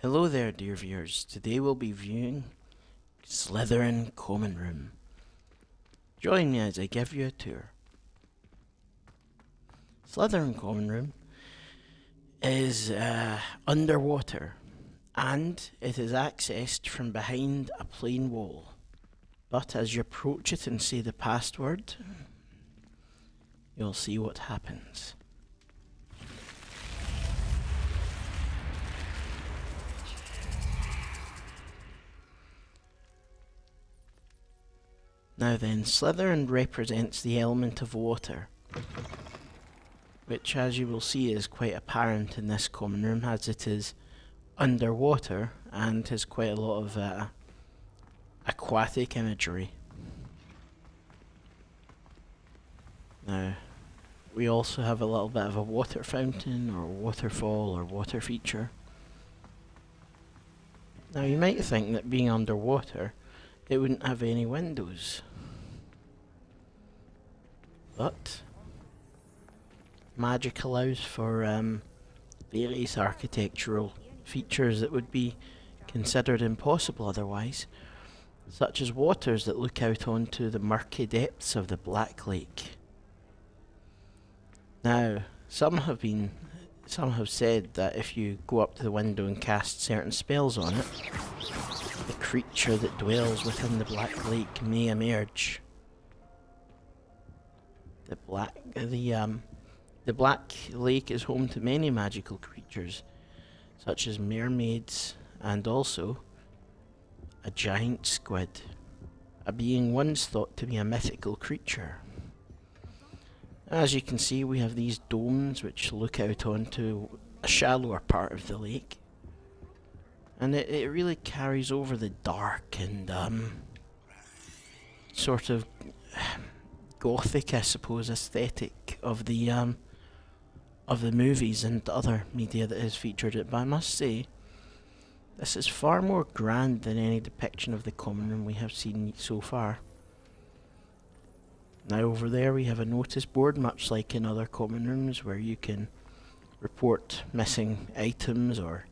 Hello there, dear viewers. Today we'll be viewing Slytherin Common Room. Join me as I give you a tour. Slytherin Common Room is underwater, and it is accessed from behind a plain wall. But as you approach it and say the password, you'll see what happens. Now then, Slytherin represents the element of water, which as you will see is quite apparent in this common room as it is underwater and has quite a lot of aquatic imagery. Now, we also have a little bit of a water fountain or waterfall or water feature. Now you might think that being underwater it wouldn't have any windows, but magic allows for various architectural features that would be considered impossible otherwise, such as waters that look out onto the murky depths of the Black Lake. Now, some have said that if you go up to the window and cast certain spells on it, the creature that dwells within the Black Lake may emerge. The Black Lake is home to many magical creatures, such as mermaids and also a giant squid, a being once thought to be a mythical creature. As you can see, we have these domes which look out onto a shallower part of the lake. And it really carries over the dark and sort of gothic, I suppose, aesthetic of the movies and other media that has featured it. But I must say, this is far more grand than any depiction of the common room we have seen so far. Now over there we have a notice board, much like in other common rooms, where you can report missing items or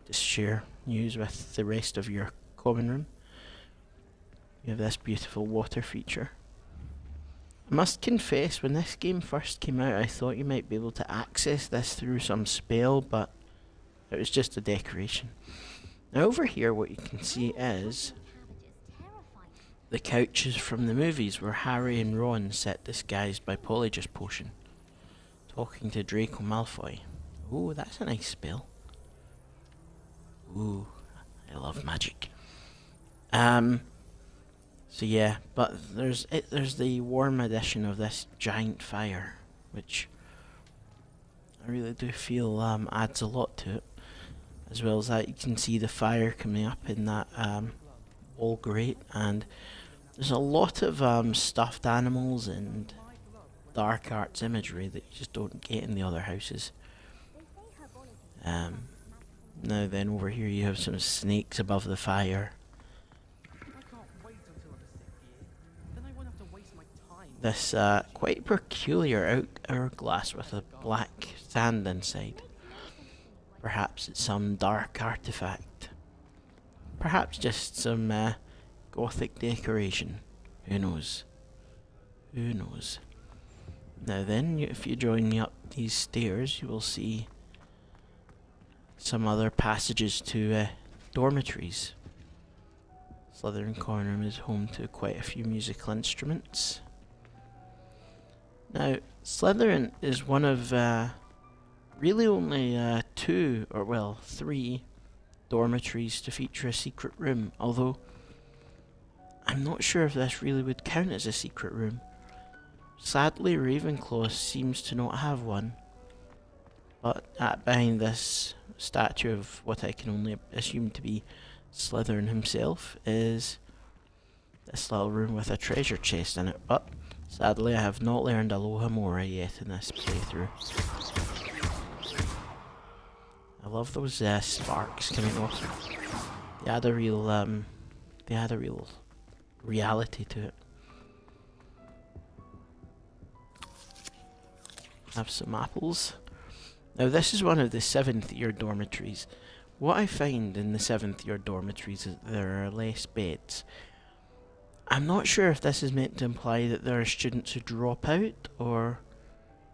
just share news with the rest of your common room. You have this beautiful water feature. I must confess, when this game first came out, I thought you might be able to access this through some spell, but it was just a decoration. Now over here what you can see is the couches from the movies where Harry and Ron sit disguised by Polyjuice Potion, talking to Draco Malfoy. Oh, that's a nice spell. Ooh, I love magic. So yeah, but there's the warm addition of this giant fire, which I really do feel adds a lot to it. As well as that, you can see the fire coming up in that wall grate, and there's a lot of stuffed animals and dark arts imagery that you just don't get in the other houses. Now then, over here you have some snakes above the fire. This quite peculiar hourglass with a black sand inside. Perhaps it's some dark artifact. Perhaps just some gothic decoration. Who knows? Who knows? Now then, if you join me up these stairs, you will see some other passages to dormitories. Slytherin Common Room is home to quite a few musical instruments. Now, Slytherin is one of really only three dormitories to feature a secret room, although I'm not sure if this really would count as a secret room. Sadly, Ravenclaw seems to not have one, but behind this statue of what I can only assume to be Slytherin himself is this little room with a treasure chest in it, but sadly I have not learned Alohomora yet in this playthrough. I love those sparks coming off. They add a real reality to it. Have some apples. Now this is one of the 7th year dormitories, what I find in the 7th year dormitories is that there are less beds. I'm not sure if this is meant to imply that there are students who drop out, or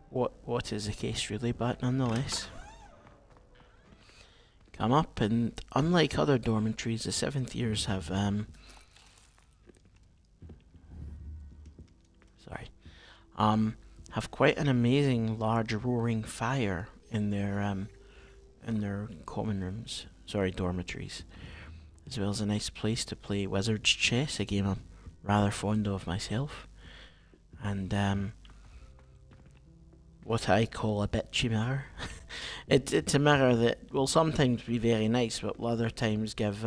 what is the case really, but nonetheless. Come up, and unlike other dormitories, the 7th years have have quite an amazing large roaring fire in their common rooms, dormitories, as well as a nice place to play wizard's chess, a game I'm rather fond of myself, and what I call a bitchy mirror. It's a mirror that will sometimes be very nice, but will other times give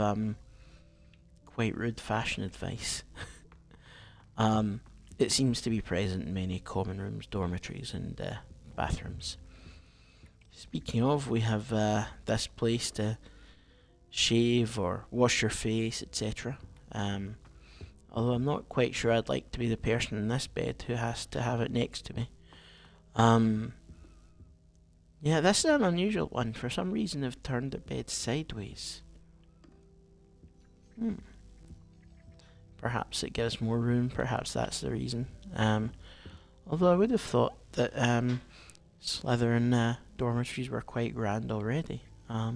quite rude fashion advice. It seems to be present in many common rooms, dormitories, and bathrooms. Speaking of, we have this place to shave or wash your face, etc. Although I'm not quite sure I'd like to be the person in this bed who has to have it next to me. Yeah, this is an unusual one. For some reason, they've turned the bed sideways. Perhaps it gives more room. Perhaps that's the reason. Although I would have thought that Slytherin dormitories were quite grand already. I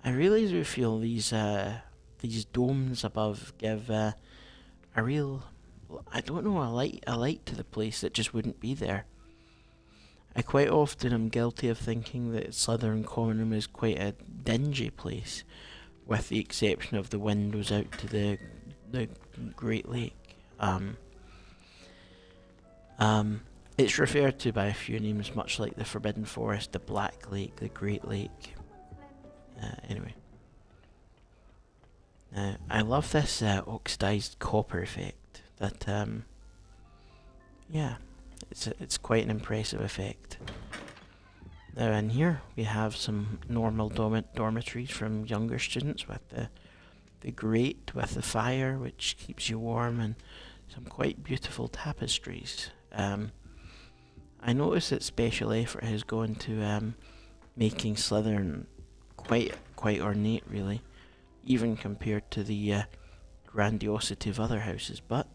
really do feel these domes above give a real, I don't know, a light to the place that just wouldn't be there. I quite often am guilty of thinking that Slytherin Common Room is quite a dingy place, with the exception of the windows out to the Great Lake. It's referred to by a few names, much like the Forbidden Forest, the Black Lake, the Great Lake. Anyway. I love this oxidized copper effect. That, yeah, it's quite an impressive effect. Now in here we have some normal dormitories from younger students with the grate with the fire which keeps you warm, and some quite beautiful tapestries. I notice that special effort has gone to making Slytherin quite ornate, really, even compared to the grandiosity of other houses. But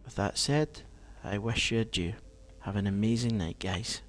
with that said, I wish you adieu. Have an amazing night, guys.